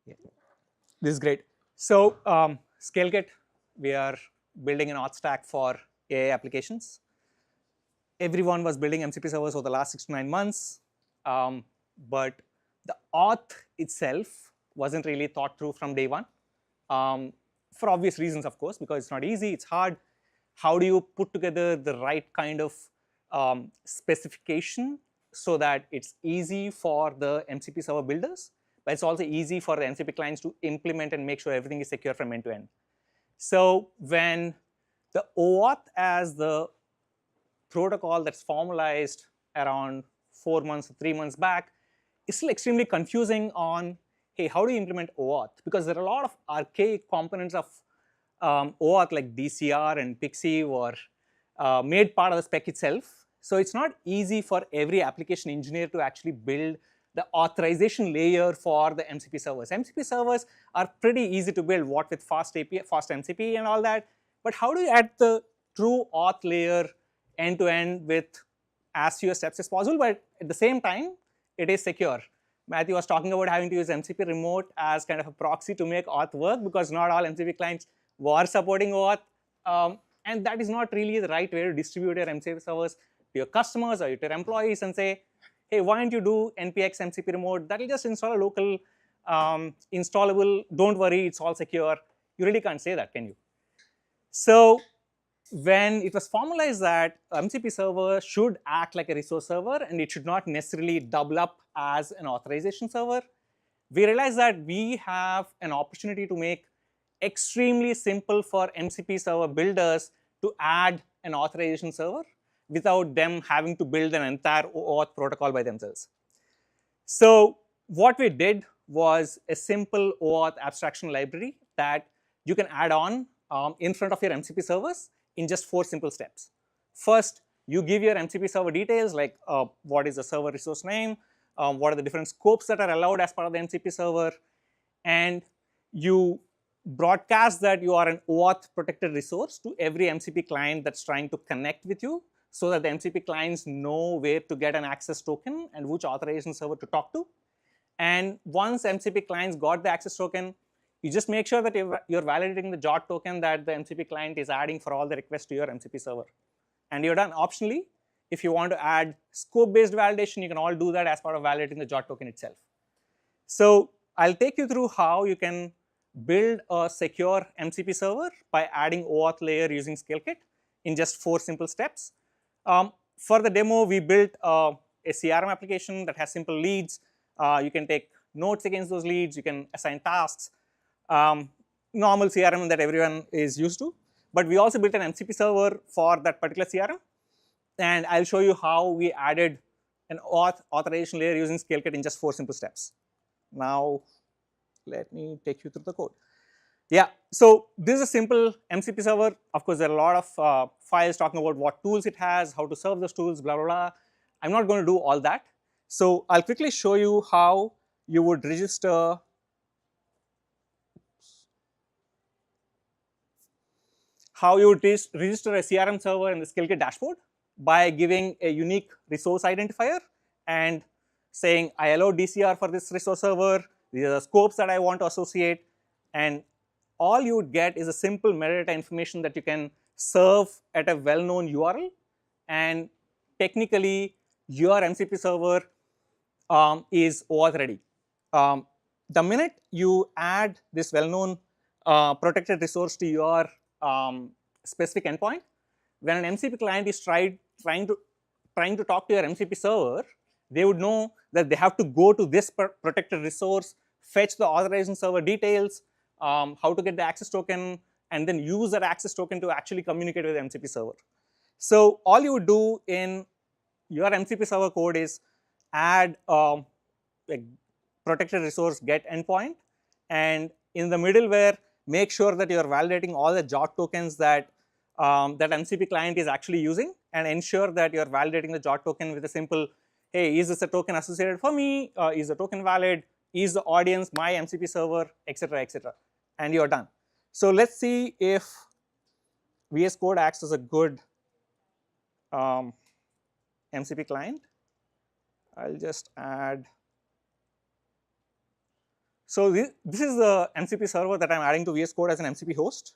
Yeah. This is great. So ScaleKit, we are building an auth stack for AI applications. Everyone was building MCP servers over the last 6 to 9 months, but the auth itself wasn't really thought through from day one, for obvious reasons, of course, because it's not easy, it's hard. How do you put together the right kind of specification so that it's easy for the MCP server builders, but it's also easy for the MCP clients to implement and make sure everything is secure from end to end. So when the OAuth as the protocol that's formalized around 4 months or 3 months back is still extremely confusing on, hey, how do you implement OAuth? Because there are a lot of archaic components of OAuth like DCR and Pixie were made part of the spec itself. So it's not easy for every application engineer to actually build the authorization layer for the MCP servers. MCP servers are pretty easy to build, what with fast API, fast MCP and all that. But how do you add the true auth layer end to end with as few steps as possible, but at the same time, it is secure. Matthew was talking about having to use MCP remote as kind of a proxy to make auth work because not all MCP clients were supporting OAuth. And that is not really the right way to distribute your MCP servers to your customers or to your employees and say, hey, why don't you do npx MCP remote? That will just install a local installable. Don't worry, it's all secure. You really can't say that, can you? So when it was formalized that MCP server should act like a resource server and it should not necessarily double up as an authorization server, we realized that we have an opportunity to make extremely simple for MCP server builders to add an authorization server without them having to build an entire OAuth protocol by themselves. So what we did was a simple OAuth abstraction library that you can add on in front of your MCP servers in just 4 simple steps. First, you give your MCP server details like what is the server resource name, what are the different scopes that are allowed as part of the MCP server, and you broadcast that you are an OAuth protected resource to every MCP client that's trying to connect with you so that the MCP clients know where to get an access token and which authorization server to talk to. And once MCP clients got the access token, you just make sure that you're validating the JOT token that the MCP client is adding for all the requests to your MCP server. And you're done. Optionally, if you want to add scope-based validation, you can all do that as part of validating the JOT token itself. So I'll take you through how you can build a secure MCP server by adding OAuth layer using ScaleKit in just 4 simple steps. For the demo, we built a CRM application that has simple leads. You can take notes against those leads. You can assign tasks. Normal CRM that everyone is used to. But we also built an MCP server for that particular CRM. And I'll show you how we added an authorization layer using ScaleKit in just 4 simple steps. Now, let me take you through the code. Yeah, so this is a simple MCP server. Of course, there are a lot of files talking about what tools it has, how to serve those tools, blah, blah, blah. I'm not going to do all that. So I'll quickly show you how you would register register a CRM server in the ScaleKit dashboard by giving a unique resource identifier and saying, I allow DCR for this resource server, these are the scopes that I want to associate, and all you would get is a simple metadata information that you can serve at a well-known URL, and technically your MCP server is OAuth ready. The minute you add this well-known protected resource to your specific endpoint, when an MCP client is trying to talk to your MCP server, they would know that they have to go to this protected resource, fetch the authorization server details, how to get the access token, and then use that access token to actually communicate with the MCP server. So all you would do in your MCP server code is add a protected resource get endpoint, and in the middleware, make sure that you're validating all the JOT tokens that that MCP client is actually using, and ensure that you're validating the JOT token with a simple, hey, is this a token associated for me? Is the token valid? Is the audience my MCP server, etc., etc., and you're done. So let's see if VS Code acts as a good MCP client. I'll just add So this is the MCP server that I'm adding to VS Code as an MCP host.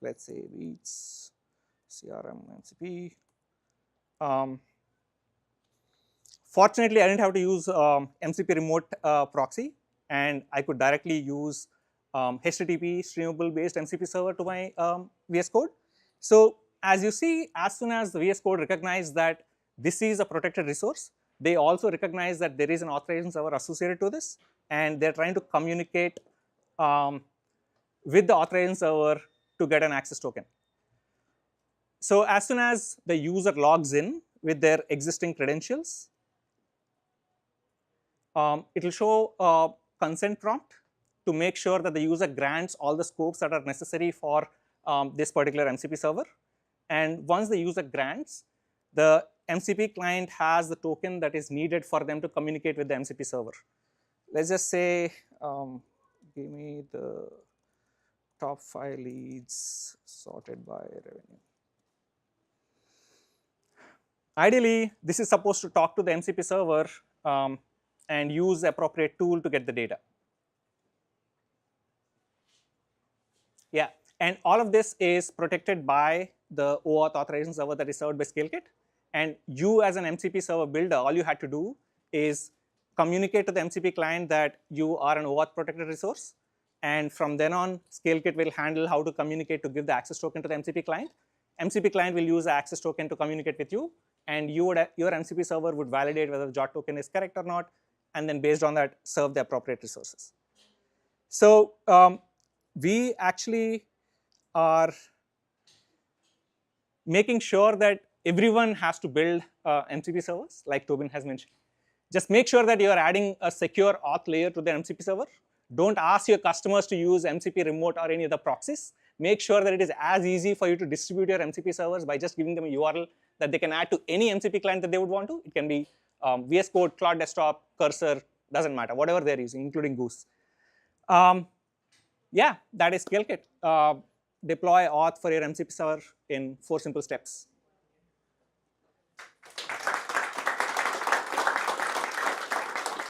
Let's say reads CRM MCP. Fortunately, I didn't have to use MCP remote proxy, and I could directly use HTTP streamable based MCP server to my VS Code. So as you see, as soon as the VS Code recognizes that this is a protected resource, they also recognize that there is an authorization server associated to this, and they're trying to communicate with the authorization server to get an access token. So as soon as the user logs in with their existing credentials, it will show a consent prompt to make sure that the user grants all the scopes that are necessary for this particular MCP server. And once the user grants, the MCP client has the token that is needed for them to communicate with the MCP server. Let's just say, give me the top 5 leads sorted by revenue. Ideally, this is supposed to talk to the MCP server and use the appropriate tool to get the data. Yeah, and all of this is protected by the OAuth authorization server that is served by ScaleKit. And you as an MCP server builder, all you had to do is communicate to the MCP client that you are an OAuth protected resource. And from then on, ScaleKit will handle how to communicate to give the access token to the MCP client. MCP client will use the access token to communicate with you. And your MCP server would validate whether the JOT token is correct or not. And then based on that, serve the appropriate resources. So we actually are making sure that everyone has to build MCP servers, like Tobin has mentioned. Just make sure that you are adding a secure auth layer to the MCP server. Don't ask your customers to use MCP remote or any other proxies. Make sure that it is as easy for you to distribute your MCP servers by just giving them a URL that they can add to any MCP client that they would want to. It can be VS Code, Cloud Desktop, Cursor, doesn't matter, whatever they're using, including Goose. Yeah, that is ScaleKit. Deploy auth for your MCP server in 4 simple steps.